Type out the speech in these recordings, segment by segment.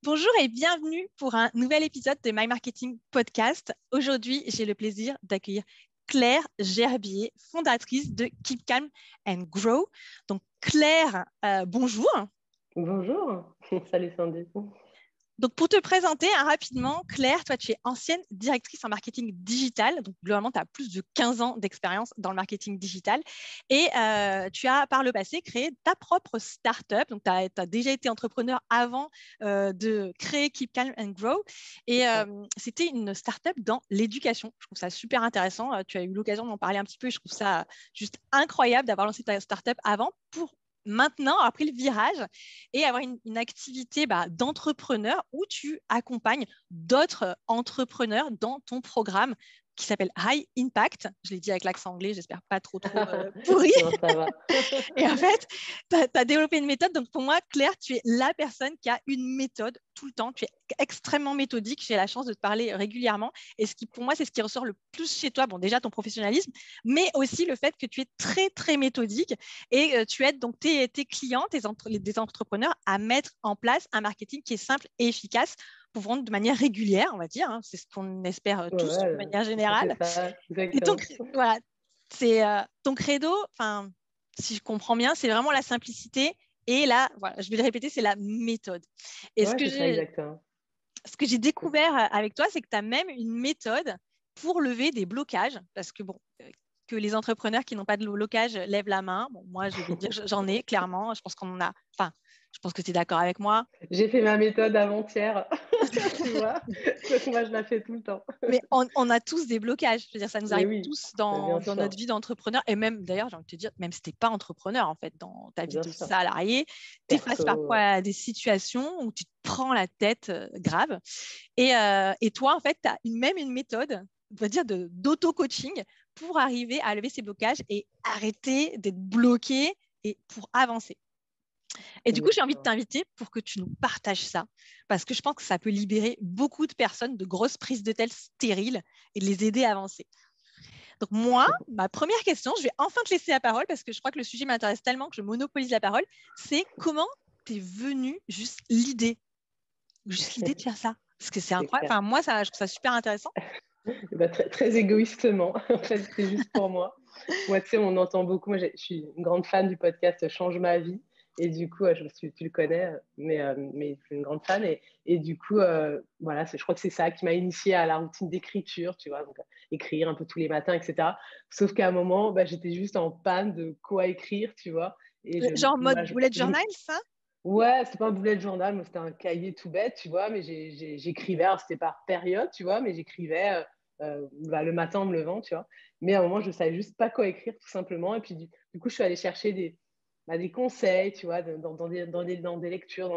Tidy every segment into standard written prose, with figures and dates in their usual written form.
Bonjour et bienvenue pour un nouvel épisode de My Marketing Podcast. Aujourd'hui, j'ai le plaisir d'accueillir Claire Gerbier, fondatrice de Keep Calm and Grow. Donc Claire, bonjour. Bonjour, salut Sandy. Donc, pour te présenter rapidement, Claire, toi, tu es ancienne directrice en marketing digital. Donc, globalement, tu as plus de 15 ans d'expérience dans le marketing digital. Et tu as, par le passé, créé ta propre startup. Donc, tu as déjà été entrepreneur avant de créer Keep Calm and Grow. Et c'était une startup dans l'éducation. Je trouve ça super intéressant. Tu as eu l'occasion d'en parler un petit peu. Je trouve ça juste incroyable d'avoir lancé ta startup avant pour maintenant, après le virage, et avoir une activité d'entrepreneur où tu accompagnes d'autres entrepreneurs dans ton programme qui s'appelle High Impact. Je l'ai dit avec l'accent anglais, j'espère pas trop pourri. Non, ça va. Et en fait, tu as développé une méthode. Donc, pour moi, Claire, tu es la personne qui a une méthode tout le temps. Tu es extrêmement méthodique. J'ai la chance de te parler régulièrement. Et pour moi, c'est ce qui ressort le plus chez toi. Bon, déjà, ton professionnalisme, mais aussi le fait que tu es très, très méthodique. Et tu aides donc tes clients, des entrepreneurs à mettre en place un marketing qui est simple et efficace pour vendre de manière régulière, on va dire. C'est ce qu'on espère tous de manière générale. C'est ça, Et donc, voilà, c'est ton credo, si je comprends bien, c'est vraiment la simplicité. Et là, voilà, je vais le répéter, c'est la méthode. Et ce que j'ai découvert avec toi, c'est que tu as même une méthode pour lever des blocages. Parce que, bon, que les entrepreneurs qui n'ont pas de blocage lèvent la main. Bon, moi, je vais dire, j'en ai clairement. Je pense qu'on en a. Enfin, je pense que tu es d'accord avec moi. J'ai fait ma méthode avant-hier, tu vois. Donc, moi, je la fais tout le temps. Mais on a tous des blocages. Je veux dire, ça nous arrive tous dans notre vie d'entrepreneur. Et même, d'ailleurs, j'ai envie de te dire, même si tu n'es pas entrepreneur, en fait, dans ta vie de salarié, tu es face parfois à des situations où tu te prends la tête grave. Et toi, en fait, tu as même une méthode, on va dire, d'auto-coaching pour arriver à lever ces blocages et arrêter d'être bloqué et pour avancer. Et du coup, j'ai envie de t'inviter pour que tu nous partages ça, parce que je pense que ça peut libérer beaucoup de personnes de grosses prises de tête stériles et de les aider à avancer. Donc moi, ma première question, je vais enfin te laisser la parole, parce que je crois que le sujet m'intéresse tellement que je monopolise la parole, c'est comment t'es venue juste l'idée de faire ça? Parce que c'est incroyable. Enfin, moi, je trouve ça super intéressant. Très, très égoïstement, en fait, c'est juste pour moi. Moi, tu sais, on entend beaucoup. Moi, je suis une grande fan du podcast Change ma vie. Et du coup, tu le connais, mais je suis une grande fan. Et du coup, voilà, je crois que c'est ça qui m'a initiée à la routine d'écriture, tu vois, donc écrire un peu tous les matins, etc. Sauf qu'à un moment, j'étais juste en panne de quoi écrire, tu vois. Et genre mode bullet journal, ça? Ouais, c'était pas un bullet journal, mais c'était un cahier tout bête, tu vois, mais j'écrivais, alors c'était par période, tu vois, mais j'écrivais le matin en me levant, tu vois. Mais à un moment, je savais juste pas quoi écrire, tout simplement. Et puis, du coup, je suis allée chercher des conseils, tu vois, dans des lectures,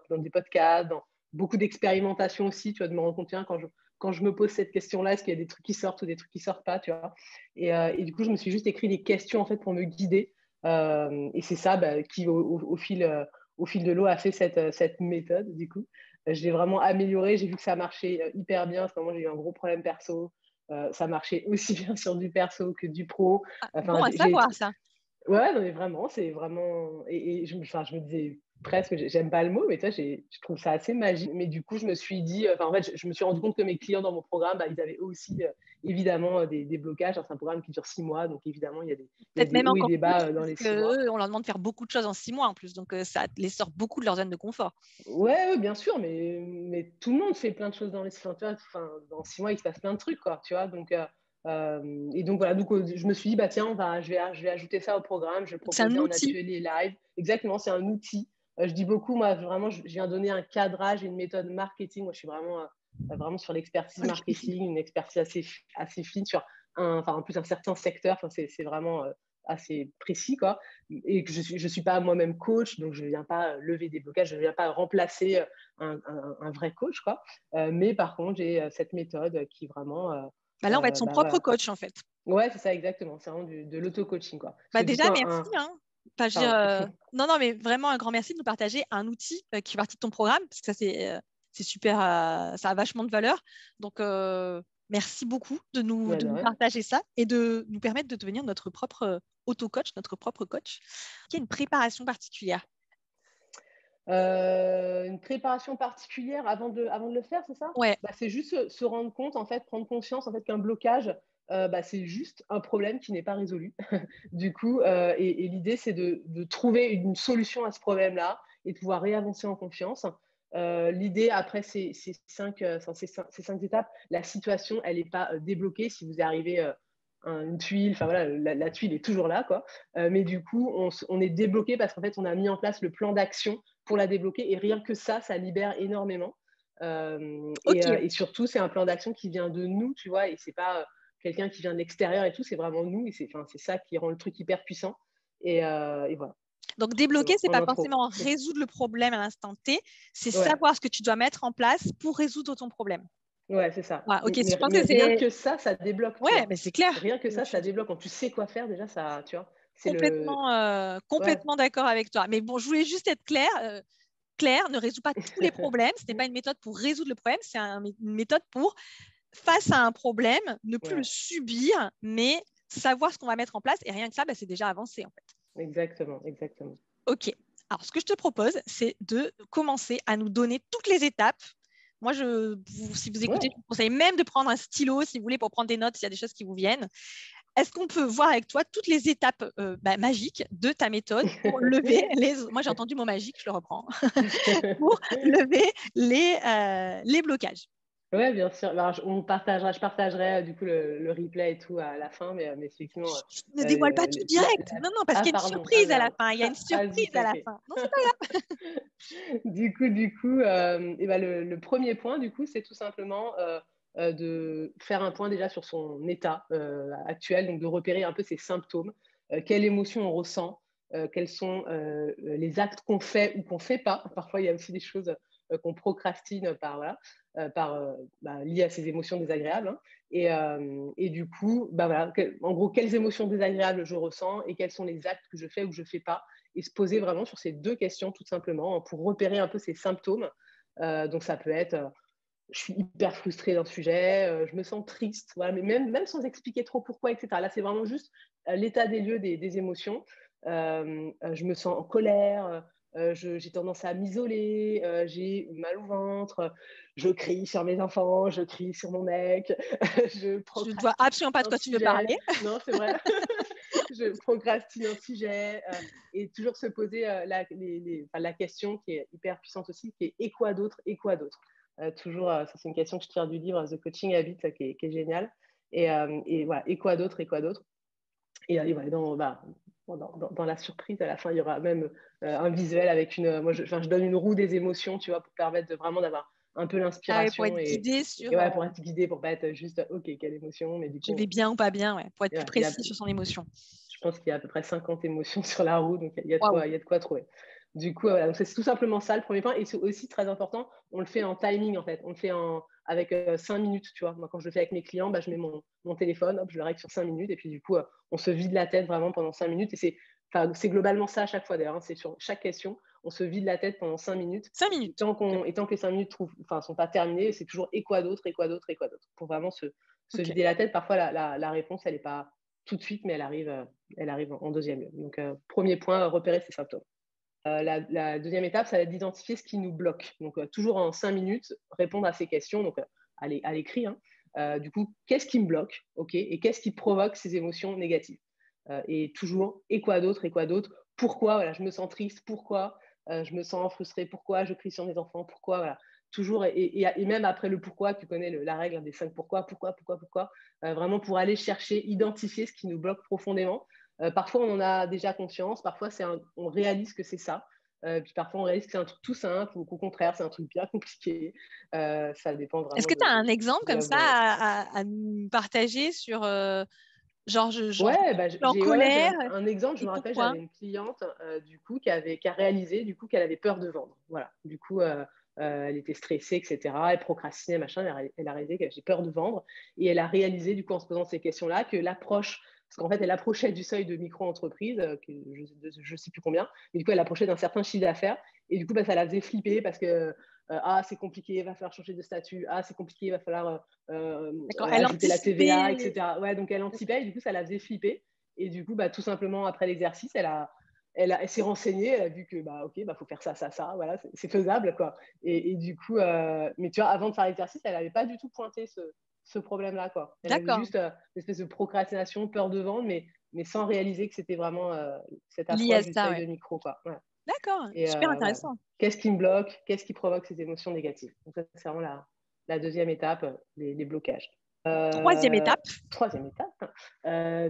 dans des podcasts, dans beaucoup d'expérimentation aussi, tu vois, de me rendre compte, tiens, quand je me pose cette question-là, est-ce qu'il y a des trucs qui sortent ou des trucs qui sortent pas, tu vois. Et du coup, je me suis juste écrit des questions, en fait, pour me guider. Et c'est ça qui, au fil de l'eau, a fait cette méthode, du coup. Je l'ai vraiment améliorée. J'ai vu que ça marchait hyper bien. Parce que moi, j'ai eu un gros problème perso. Ça marchait aussi bien sur du perso que du pro. Bon à savoir, ça. Ouais, non, mais vraiment, c'est vraiment. Et je me disais presque, j'aime pas le mot, mais tu vois, je trouve ça assez magique. Mais du coup, je me suis dit, en fait, je me suis rendu compte que mes clients dans mon programme, ils avaient aussi évidemment des blocages. C'est un programme qui dure 6 mois, donc évidemment, il y a des hauts et des bas dans les 6 mois. On leur demande de faire beaucoup de choses en 6 mois en plus, donc ça les sort beaucoup de leur zone de confort. Ouais, bien sûr, mais tout le monde fait plein de choses dans les 6 mois. Dans 6 mois, il se passe plein de trucs, quoi, tu vois. Donc, et donc voilà, je me suis dit, tiens, je vais ajouter ça au programme, je vais proposer un atelier live. Exactement, c'est un outil. Je dis beaucoup, moi, vraiment, je viens donner un cadrage et une méthode marketing. Moi, je suis vraiment sur l'expertise marketing, une expertise assez fine sur en plus un certain secteur. C'est vraiment assez précis, quoi. Et que je suis pas moi-même coach, donc je viens pas lever des blocages, je viens pas remplacer un vrai coach, quoi. Mais par contre, j'ai cette méthode qui vraiment là, on va être son propre coach, en fait. Ouais, c'est ça, exactement. C'est vraiment de l'auto-coaching, quoi. Déjà, merci. Non, mais vraiment un grand merci de nous partager un outil qui fait partie de ton programme, parce que ça, c'est super, ça a vachement de valeur. Donc, merci beaucoup de nous partager ça et de nous permettre de devenir notre propre auto-coach, notre propre coach. Il y a une préparation particulière. Une préparation particulière avant de le faire, c'est ça? Ouais. C'est juste se rendre compte, en fait, prendre conscience en fait, qu'un blocage, c'est juste un problème qui n'est pas résolu. Du coup, et l'idée, c'est de trouver une solution à ce problème-là et de pouvoir réavancer en confiance. L'idée, après ces 5 étapes, la situation, elle n'est pas débloquée si vous arrivez une tuile, enfin voilà, la tuile est toujours là, quoi. Mais du coup, on est débloqué parce qu'en fait, on a mis en place le plan d'action pour la débloquer. Et rien que ça libère énormément. Okay. Et surtout, c'est un plan d'action qui vient de nous, tu vois, et c'est pas quelqu'un qui vient de l'extérieur et tout, c'est vraiment nous. Et c'est ça qui rend le truc hyper puissant. Et voilà. Donc, débloquer, c'est pas forcément résoudre le problème à l'instant T, c'est savoir ce que tu dois mettre en place pour résoudre ton problème. Ouais, c'est ça. Ouais, okay, mais rien que ça débloque. Ouais, mais c'est clair. Rien que ça débloque. Quand tu sais quoi faire, déjà, ça, tu vois. Complètement d'accord avec toi. Mais bon, je voulais juste être claire. Claire ne résout pas tous les problèmes. Ce n'est pas une méthode pour résoudre le problème, c'est une méthode pour, face à un problème, ne plus le subir, mais savoir ce qu'on va mettre en place. Et rien que ça, c'est déjà avancé, en fait. Exactement. OK. Alors, ce que je te propose, c'est de commencer à nous donner toutes les étapes. Moi, si vous écoutez, je vous conseille même de prendre un stylo, si vous voulez, pour prendre des notes s'il y a des choses qui vous viennent. Est-ce qu'on peut voir avec toi toutes les étapes magiques de ta méthode pour lever les... Moi, j'ai entendu le mot magique, je le reprends. Pour lever les blocages. Oui, bien sûr. Alors, je partagerai du coup le replay et tout à la fin, mais effectivement. Ne dévoile pas tout direct. Non, parce qu'il y a une surprise à la fin. Il y a une surprise à la fin. Non, c'est pas grave. Du coup, le premier point, du coup, c'est tout simplement de faire un point déjà sur son état actuel, donc de repérer un peu ses symptômes, quelle émotion on ressent, quels sont les actes qu'on fait ou qu'on ne fait pas. Parfois, il y a aussi des choses qu'on procrastine liées à ces émotions désagréables. Hein. Et du coup, en gros, quelles émotions désagréables je ressens et quels sont les actes que je fais ou je ne fais pas. Et se poser vraiment sur ces 2 questions, tout simplement, pour repérer un peu ces symptômes. Donc, ça peut être... je suis hyper frustrée d'un sujet, je me sens triste, voilà, mais même sans expliquer trop pourquoi, etc. Là, c'est vraiment juste l'état des lieux des émotions. Je me sens en colère, j'ai tendance à m'isoler, j'ai mal au ventre, je crie sur mes enfants, je crie sur mon mec. Je ne vois absolument pas de quoi tu veux parler. Non, c'est vrai. Je procrastine un sujet et toujours se poser la question qui est hyper puissante aussi, qui est et quoi d'autre. Toujours, ça c'est une question que je tire du livre The Coaching Habit, qui est génial. Et voilà, et quoi d'autre. Et voilà, dans la surprise, à la fin, il y aura même un visuel avec moi, je donne une roue des émotions, tu vois, pour permettre vraiment d'avoir un peu l'inspiration. Pour être guidé pour être guidé, pour pas être juste, OK, quelle émotion, mais du coup... Je vais bien ou pas bien, pour être plus précis sur son émotion. Je pense qu'il y a à peu près 50 émotions sur la roue, donc il y a de quoi trouver. Du coup, voilà, c'est tout simplement ça le premier point. Et c'est aussi très important, on le fait en timing, en fait. On le fait avec 5 minutes, tu vois. Moi, quand je le fais avec mes clients, je mets mon téléphone, hop, je le règle sur 5 minutes. Et puis, du coup, on se vide la tête vraiment pendant 5 minutes. Et c'est globalement ça à chaque fois, d'ailleurs. Hein, c'est sur chaque question, on se vide la tête pendant 5 minutes. 5 minutes. Et tant que les 5 minutes sont pas terminées, c'est toujours et quoi d'autre. Pour vraiment se vider la tête. Parfois, la réponse, elle n'est pas tout de suite, mais elle arrive en deuxième lieu. Donc, premier point, repérer ses symptômes. La deuxième étape, ça va être d'identifier ce qui nous bloque. Donc, toujours en 5 minutes, répondre à ces questions, donc à l'écrit. Hein. Du coup, qu'est-ce qui me bloque, et qu'est-ce qui provoque ces émotions négatives. Et toujours, et quoi d'autre. Pourquoi je me sens triste, pourquoi je me sens frustrée, pourquoi je crie sur mes enfants, pourquoi, voilà. Toujours, et même après le pourquoi, tu connais la règle des 5 pourquoi, vraiment pour aller chercher, identifier ce qui nous bloque profondément. Parfois, on en a déjà conscience, parfois, on réalise que c'est ça. Puis parfois, on réalise que c'est un truc tout simple ou qu'au contraire, c'est un truc bien compliqué. Ça dépend vraiment. Est-ce que tu as un exemple comme ça à nous partager sur... j'ai en colère. Un exemple, je me rappelle, j'avais une cliente du coup qui a réalisé du coup qu'elle avait peur de vendre. Voilà. Du coup, elle était stressée, etc. Elle procrastinait, machin. Elle a réalisé qu'elle avait peur de vendre et elle a réalisé du coup en se posant ces questions-là que l'approche, parce qu'en fait, elle approchait du seuil de micro-entreprise, je ne sais plus combien, mais du coup, elle approchait d'un certain chiffre d'affaires et du coup, ça la faisait flipper parce que c'est compliqué, il va falloir changer de statut, c'est compliqué, il va falloir ajouter la TVA, etc. Ouais, donc elle anticipait et du coup, ça la faisait flipper. Et du coup, tout simplement, après l'exercice, elle a elle s'est renseignée, elle a vu que, faut faire ça, voilà, c'est faisable, quoi. Et du coup, mais tu vois, avant de faire l'exercice, elle n'avait pas du tout pointé ce problème-là, quoi. Elle avait juste une espèce de procrastination, peur de vendre, mais sans réaliser que c'était vraiment cette approche du seuil de micro, quoi. Ouais. D'accord, super intéressant. Voilà. Qu'est-ce qui me bloque? Qu'est-ce qui provoque ces émotions négatives? Donc ça, c'est vraiment la deuxième étape, les blocages. Troisième étape.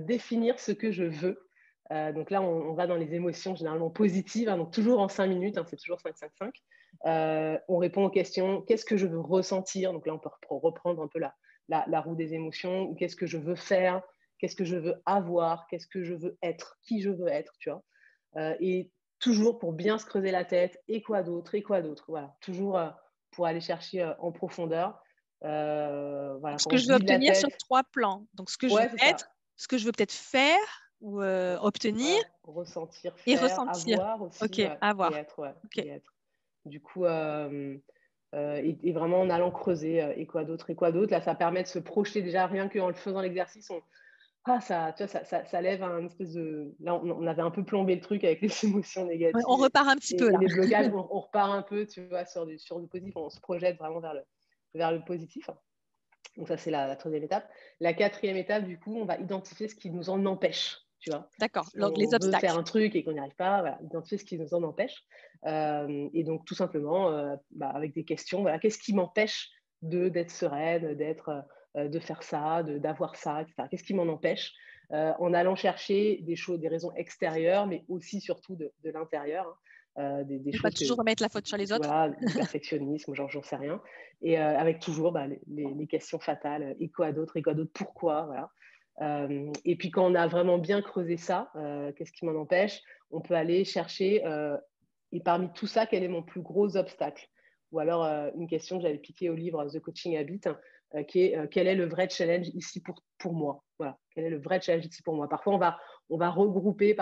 Définir ce que je veux. Donc là, on va dans les émotions généralement positives, hein, donc toujours en 5 minutes, hein, c'est toujours 5-5-5. On répond aux questions, qu'est-ce que je veux ressentir? Donc là, on peut reprendre un peu la roue des émotions. Qu'est-ce que je veux faire? Qu'est-ce que je veux avoir? Qu'est-ce que je veux être? Qui je veux être, tu vois? Et toujours pour bien se creuser la tête, et quoi d'autre? Voilà, toujours pour aller chercher en profondeur. Voilà, ce que je veux obtenir sur 3 plans. Donc, ce que je veux être, ce que je veux peut-être faire ou obtenir. Ressentir, et faire, ressentir. avoir aussi. Ok, avoir. Et être. Du coup, et vraiment en allant creuser, et quoi d'autre? Là, ça permet de se projeter déjà, rien qu'en le faisant l'exercice, ça lève un espèce de... Là, on avait un peu plombé le truc avec les émotions négatives. On repart un petit peu, là. Et les blocages, on repart un peu, tu vois, sur du positif. On se projette vraiment vers le positif. Donc ça, c'est la troisième étape. La quatrième étape, du coup, on va identifier ce qui nous en empêche, tu vois. D'accord, si donc les obstacles. On veut faire un truc et qu'on n'y arrive pas, voilà, identifier ce qui nous en empêche. Et donc, tout simplement, avec des questions, voilà, qu'est-ce qui m'empêche d'être sereine, de faire ça, d'avoir ça, etc. Qu'est-ce qui m'en empêche? En allant chercher des raisons extérieures, mais aussi, surtout, de l'intérieur. Des choses pas toujours remettre la faute sur les autres. Voilà, du perfectionnisme, genre j'en sais rien. Et avec toujours les questions fatales, et quoi d'autre, pourquoi, voilà. Et puis quand on a vraiment bien creusé ça, qu'est-ce qui m'en empêche? On peut aller chercher, et parmi tout ça, quel est mon plus gros obstacle? Ou alors une question que j'avais piquée au livre The Coaching Habit, qui est quel est le vrai challenge ici pour moi? Voilà, quel est le vrai challenge ici pour moi? Parfois, on va regrouper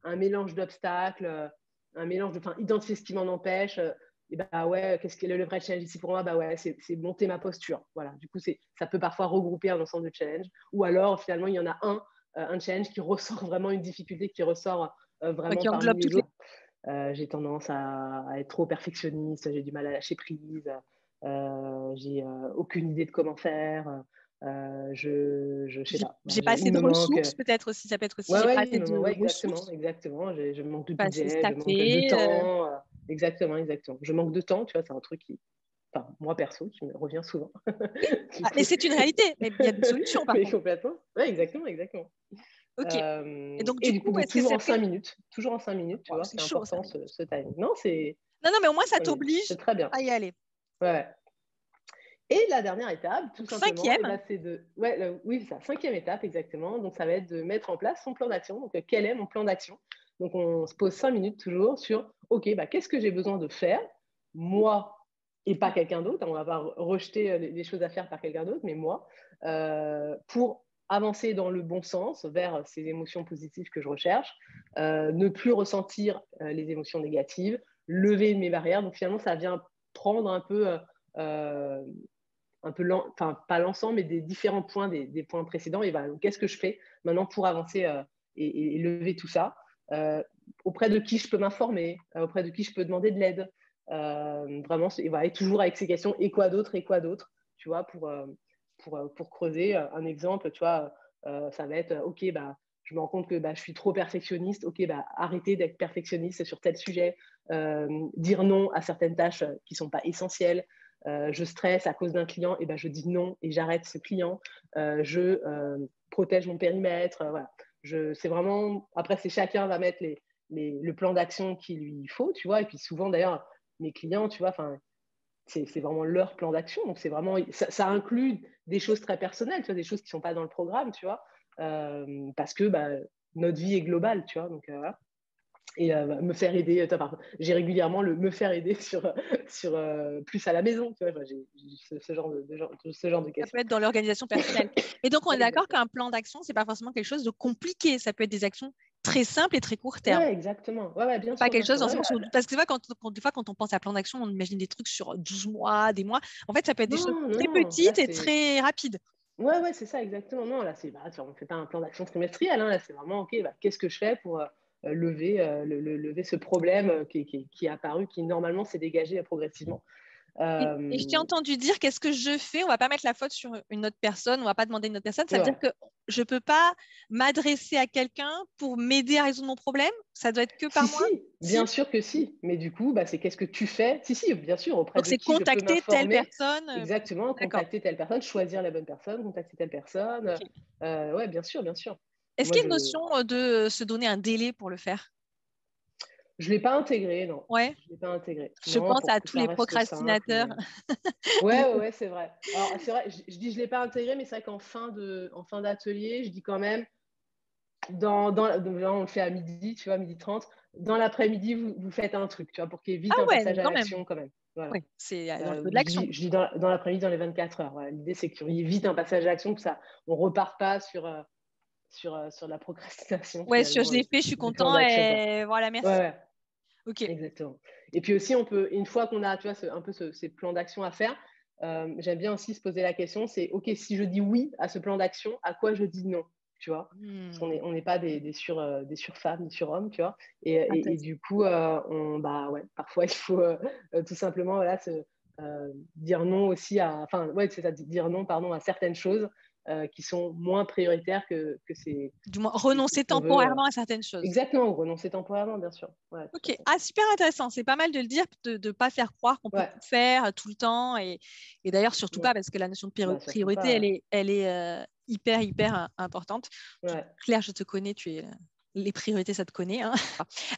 un mélange d'obstacles, un mélange identifier ce qui m'en empêche. Et qu'est-ce que le vrai challenge ici pour moi? C'est monter ma posture. Voilà. Du coup, ça peut parfois regrouper un ensemble de challenges. Ou alors, finalement, il y en a un challenge qui ressort vraiment, une difficulté qui ressort vraiment parmi les autres. J'ai tendance à être trop perfectionniste, j'ai du mal à lâcher prise, j'ai aucune idée de comment faire. Je sais pas. J'ai pas assez de ressources, peut-être aussi. Ça peut être aussi. Exactement. Je manque de budget, je manque de temps. Exactement. Je manque de temps, tu vois, c'est un truc moi perso, qui me revient souvent. Mais c'est une réalité, mais il y a des solutions par contre. Complètement. Ouais, exactement. Ok. Et donc, du coup, toujours en 5 minutes. Toujours en 5 minutes, tu vois, c'est important ce timing. Non, mais au moins, ça t'oblige à y aller. Ouais. Et la dernière étape, tout simplement, c'est cinquième étape, exactement. Donc, ça va être de mettre en place son plan d'action. Donc, quel est mon plan d'action? Donc, on se pose 5 minutes toujours sur, OK, qu'est-ce que j'ai besoin de faire, moi, et pas quelqu'un d'autre. On ne va pas rejeter les choses à faire par quelqu'un d'autre, mais moi, pour avancer dans le bon sens vers ces émotions positives que je recherche, ne plus ressentir les émotions négatives, lever mes barrières. Donc, finalement, ça vient prendre un peu pas l'ensemble, mais des différents points des points précédents. Et qu'est-ce que je fais maintenant pour avancer et lever tout ça? Auprès de qui je peux m'informer, auprès de qui je peux demander de l'aide. Vraiment, et toujours avec ces questions, et quoi d'autre, tu vois, pour creuser. Un exemple, tu vois, ça va être, OK, je me rends compte que je suis trop perfectionniste. OK, arrêter d'être perfectionniste sur tel sujet, dire non à certaines tâches qui ne sont pas essentielles. Je stresse à cause d'un client, et je dis non et j'arrête ce client. Je protège mon périmètre. Voilà. C'est vraiment... Après, chacun va mettre le plan d'action qu'il lui faut, tu vois. Et puis souvent, d'ailleurs, mes clients, tu vois, c'est vraiment leur plan d'action. Donc, c'est vraiment... Ça inclut des choses très personnelles, tu vois, des choses qui ne sont pas dans le programme, tu vois. Parce que notre vie est globale, tu vois. Donc, voilà. Et me faire aider. J'ai régulièrement me faire aider sur plus à la maison. Tu vois, j'ai ce genre de questions. Ça peut être dans l'organisation personnelle. Et donc, on est d'accord qu'un plan d'action, ce n'est pas forcément quelque chose de compliqué. Ça peut être des actions très simples et très court terme. Oui, exactement. Ouais, bien sûr. Pas quelque chose dans le sens où... Parce que des fois, quand on pense à plan d'action, on imagine des trucs sur 12 mois, des mois. En fait, ça peut être des choses très petites et très rapides. Ouais, c'est ça, exactement. Non, là, on ne fait pas un plan d'action trimestriel. Hein. Là, c'est vraiment, OK, qu'est-ce que je fais pour lever ce problème qui est apparu, qui normalement s'est dégagé progressivement. Et je t'ai entendu dire qu'est-ce que je fais? On va pas mettre la faute sur une autre personne, on va pas demander à une autre personne. Ça veut dire que je peux pas m'adresser à quelqu'un pour m'aider à résoudre mon problème? Ça doit être que par moi? Si, bien sûr que si. Mais du coup, c'est qu'est-ce que tu fais? Si, bien sûr, auprès Donc de c'est qui je peux contacter telle m'informer. personne. Exactement, D'accord. contacter telle personne, choisir la bonne personne, contacter telle personne. Okay. Ouais, bien sûr, bien sûr. Est-ce qu'il y a une notion de se donner un délai pour le faire? Je ne l'ai pas intégré, non. Ouais. Je l'ai pas intégré. Je Non, pense à tous les simple, procrastinateurs. Ouais, c'est vrai. Alors, c'est vrai, je dis je ne l'ai pas intégré, mais c'est vrai qu'en fin d'atelier, je dis quand même, donc là, on le fait à midi, tu vois, 12h30. Dans l'après-midi, vous faites un truc, tu vois, pour qu'il y ait vite un passage à l'action quand même. Voilà. Oui, c'est dans le feu de l'action. Je dis dans l'après-midi, dans les 24 heures. Voilà. L'idée, c'est qu'il y ait vite un passage à l'action, que ça, on ne repart pas sur la procrastination. Ouais, je l'ai fait, je suis content et voilà, merci. Ouais. Ok. Exactement. Et puis aussi, on peut, une fois qu'on a, tu vois, un peu ces plans d'action à faire, j'aime bien aussi se poser la question, c'est OK, si je dis oui à ce plan d'action, à quoi je dis non, tu vois? Parce qu'on n'est pas des surfemmes, des surhommes, tu vois? Et du coup, parfois, il faut tout simplement dire non aussi dire non, pardon, à certaines choses qui sont moins prioritaires que c'est. Du moins, renoncer temporairement à certaines choses. Exactement, renoncer temporairement, bien sûr. Ouais, ok, super intéressant. C'est pas mal de le dire, de ne pas faire croire qu'on peut tout faire tout le temps. Et d'ailleurs, surtout pas, parce que la notion de priorité, elle est hyper importante. Ouais. Claire, je te connais, les priorités, ça te connaît. Hein.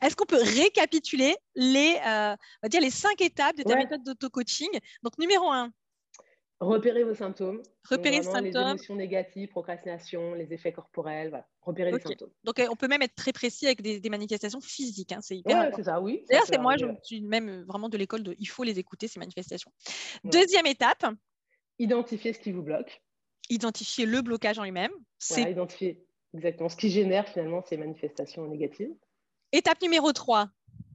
Est-ce qu'on peut récapituler les 5 étapes de ta méthode d'auto-coaching? Donc, numéro 1. Repérez vos symptômes. Repérer les symptômes. Les émotions négatives, procrastination, les effets corporels, voilà. Repérer les symptômes. Donc, on peut même être très précis avec des manifestations physiques. Hein. C'est hyper important. C'est ça, oui. D'ailleurs, moi, je suis même vraiment de l'école il faut les écouter, ces manifestations. Deuxième étape. Identifier ce qui vous bloque. Identifier le blocage en lui-même. Voilà, identifier exactement ce qui génère finalement ces manifestations négatives. Étape numéro 3.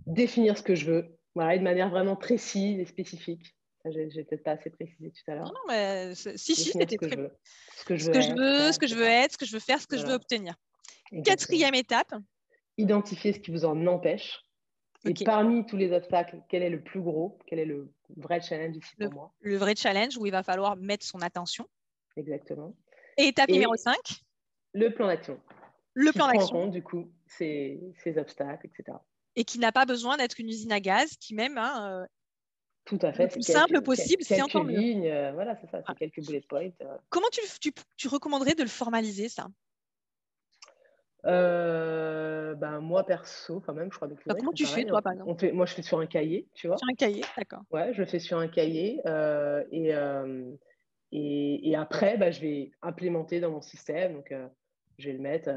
Définir ce que je veux, voilà, de manière vraiment précise et spécifique. Je n'ai peut-être pas assez précisé tout à l'heure. Non, mais c'était très bien. Ce que je veux être, ce que je veux faire, ce que je veux obtenir. Exactement. 4e étape. Identifier ce qui vous en empêche. Et parmi tous les obstacles, quel est le plus gros? Quel est le vrai challenge ici pour moi? Le vrai challenge où il va falloir mettre son attention. Exactement. Et étape numéro 5. Le plan d'action. Le plan d'action. Qui prend en compte, du coup, ces obstacles, etc. Et qui n'a pas besoin d'être une usine à gaz, qui même tout à fait. Le plus simple possible, c'est encore mieux. Quelques lignes, voilà, c'est ça, c'est quelques bullet points. Comment tu recommanderais de le formaliser, ça? Moi, perso, quand même, je crois que comment tu fais, toi, par exemple? Moi, je fais sur un cahier, tu vois. Sur un cahier, d'accord. Ouais, je le fais sur un cahier. Et après, je vais implémenter dans mon système. Donc, je vais le mettre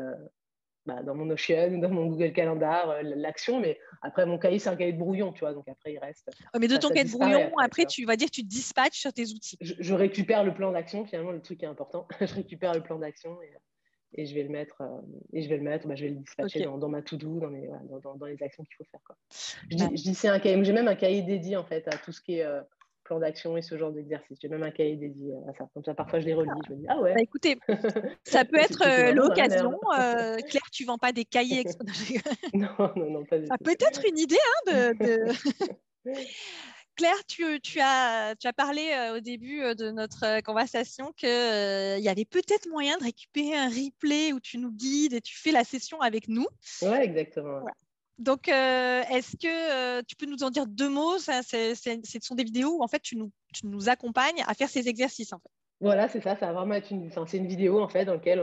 dans mon Notion, dans mon Google Calendar, l'action. Mais après, mon cahier, c'est un cahier de brouillon, tu vois. Donc, après, il reste. Mais de ton cahier de brouillon, après, tu vas dire que tu dispatches sur tes outils. Je récupère le plan d'action, finalement, le truc qui est important. Je récupère le plan d'action et je vais le mettre, je vais le dispatcher dans ma to-do, dans les actions qu'il faut faire. Quoi. Je dis c'est un cahier. J'ai même un cahier dédié, en fait, à tout ce qui est plan d'action et ce genre d'exercice. J'ai même un cahier dédié à ça. Comme ça, parfois, je les relis. Je me dis, ah ouais. Écoutez, ça peut être l'occasion. Claire, tu ne vends pas des cahiers. Non, pas du tout. Ça peut être une idée Claire, tu as parlé au début de notre conversation qu'il y avait peut-être moyen de récupérer un replay où tu nous guides et tu fais la session avec nous. Oui, exactement. Voilà. Donc, est-ce que tu peux nous en dire 2 mots? Ce sont des vidéos où en fait, tu nous accompagnes à faire ces exercices. En fait. Voilà, c'est ça. Ça va vraiment être c'est une vidéo en fait dans laquelle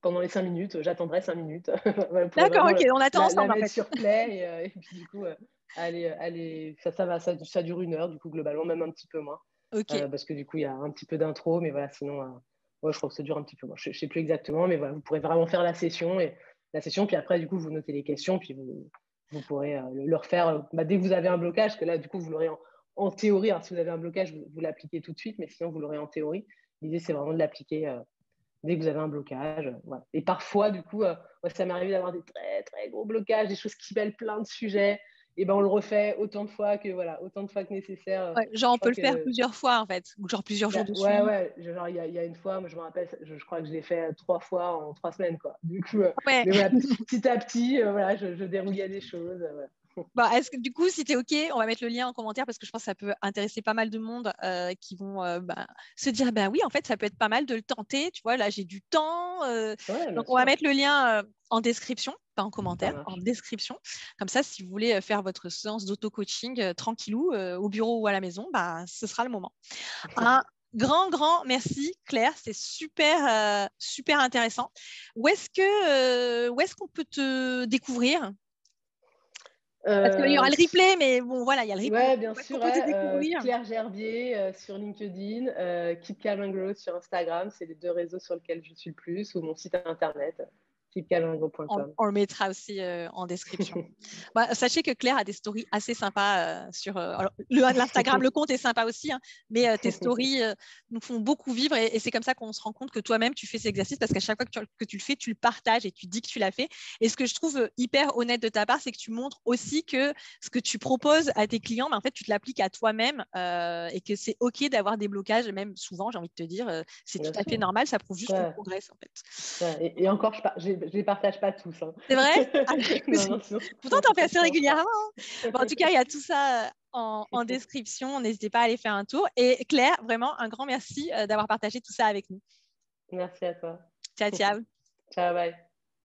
pendant les 5 minutes, j'attendrai 5 minutes. D'accord, ok, on attend ensemble. La mettre sur play et puis du coup, ça dure 1 heure du coup globalement, même un petit peu moins. Parce que du coup, il y a un petit peu d'intro, mais voilà, sinon, je crois que ça dure un petit peu moins. Je ne sais plus exactement, mais voilà, vous pourrez vraiment faire la session, puis après, du coup, vous notez les questions, puis vous pourrez le refaire dès que vous avez un blocage, parce que là, du coup, vous l'aurez en théorie. Alors, si vous avez un blocage, vous l'appliquez tout de suite, mais sinon, vous l'aurez en théorie. L'idée, c'est vraiment de l'appliquer dès que vous avez un blocage. Voilà. Et parfois, du coup, ça m'est arrivé d'avoir des très, très gros blocages, des choses qui mêlent plein de sujets. et ben on le refait autant de fois que nécessaire. Ouais, genre, on peut le faire plusieurs fois, en fait, ou genre plusieurs jours de suite. Ouais. Genre, il y a une fois, moi, je me rappelle, je crois que je l'ai fait 3 fois en 3 semaines, quoi. Du coup, mais voilà, petit à petit, voilà, je dérouillais des choses. Bah, est-ce que du coup, si tu es OK, on va mettre le lien en commentaire parce que je pense que ça peut intéresser pas mal de monde qui vont se dire oui, en fait, ça peut être pas mal de le tenter. Tu vois, là, j'ai du temps. Donc, on va mettre le lien en description, pas en commentaire, en description. Comme ça, si vous voulez faire votre séance d'auto-coaching tranquillou au bureau ou à la maison, ce sera le moment. Un grand merci, Claire. C'est super, super intéressant. Où est-ce qu'on peut te découvrir? Parce qu'il y aura le replay, mais bon, voilà, il y a le replay. Ouais, bien sûr. Claire Gerbier sur LinkedIn, Keep Calm and Grow sur Instagram. C'est les 2 réseaux sur lesquels je suis le plus, ou mon site internet. On le mettra aussi en description. Sachez que Claire a des stories assez sympas sur l'Instagram. Le compte est sympa aussi, hein, mais tes stories nous font beaucoup vivre et c'est comme ça qu'on se rend compte que toi-même, tu fais ces exercices parce qu'à chaque fois que tu le fais, tu le partages et tu dis que tu l'as fait. Et ce que je trouve hyper honnête de ta part, c'est que tu montres aussi que ce que tu proposes à tes clients, en fait, tu te l'appliques à toi-même et que c'est OK d'avoir des blocages, même souvent, j'ai envie de te dire, c'est tout à fait normal, ça prouve juste qu'on progresse, en fait. Et encore, je ne les partage pas tous. Hein. C'est vrai? Non. Pourtant, tu en fais assez régulièrement. En tout cas, il y a tout ça en description. N'hésitez pas à aller faire un tour. Et Claire, vraiment, un grand merci d'avoir partagé tout ça avec nous. Merci à toi. Ciao. Ciao, bye.